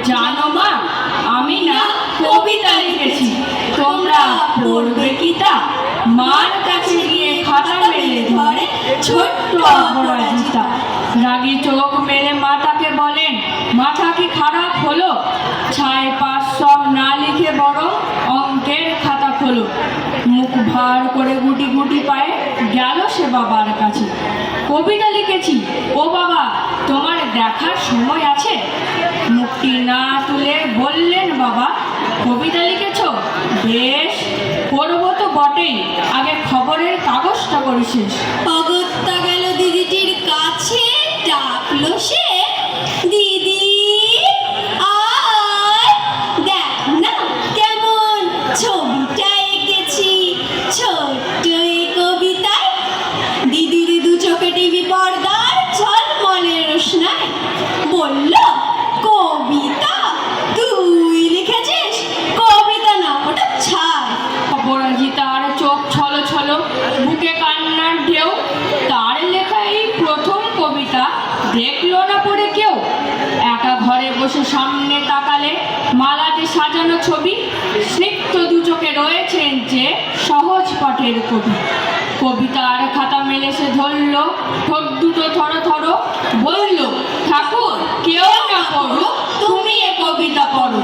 জানো মা, আমি না কবিতা লিখেছি, তোমরা পড়বে কি তা? মার কাছে গিয়ে খাতা মেলে ধরে ছোট্ট অপরাজিতা। রাগী চোখ মেলে মাতাকে বলেন, মাথা কি খারাপ হলো? ছায় পাশ সব না লিখে বরং অঙ্কের খাতা খোলো। মুখ ভার করে গুটি গুটি পায়ে গেল সে বাবার কাছে। কবিতা লিখেছি, ও বাবা তোমার দেখার সময় আছে? মুখটি না তুলে বললেন বাবা, কবিতা লিখেছ? বেশ, পড়বো তো বটেই, আগে খবরের কাগজটা করি শেষ। অগত্যা গেল দিদিটির কাছে, ডাকলো সে, দিদি আয়, দেখ না কেমন ছবিটা এঁকেছি ছোট্ট এই কবিতায়। দিদির দু চোখে টিভি পর্দার ঝলমলে রোশনায় বলল, কবিতা তুই লিখেছিস? কবিতা না, ওটা ছাড়। অপরাজিতার চোখ ছলো ছলো, বুকে কান্নার ঢেউ। তার লেখা এই প্রথম কবিতা দেখলো না পড়ে কেউ। একা ঘরে বসে সামনে তাকালে মালাতে সাজানো ছবি, স্নিগ্ধ দু চোখে রয়েছেন যে সহজ পাঠের কবি। কবিতার খাতা মেলে সে ধরল, ঠোঁট দুটো থরো থরো, বলল, ঠাকুর কেউ না পড়ো, তুমি এ কবিতা পড়ো।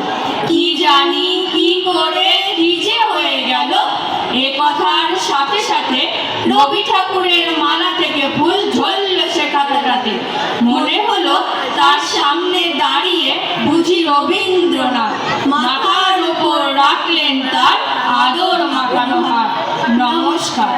কি জানি কি করে কি যে হয়ে গেল, এ কথার সাথে সাথে রবি ঠাকুরের মালা থেকে ফুল ঝরল সে খাতাটাতে। মনে হলো তার সামনে দাঁড়িয়ে বুঝি রবীন্দ্রনাথ, মাথার উপর রাখলেন তার আদর মাখানো হাত। নমস্কার।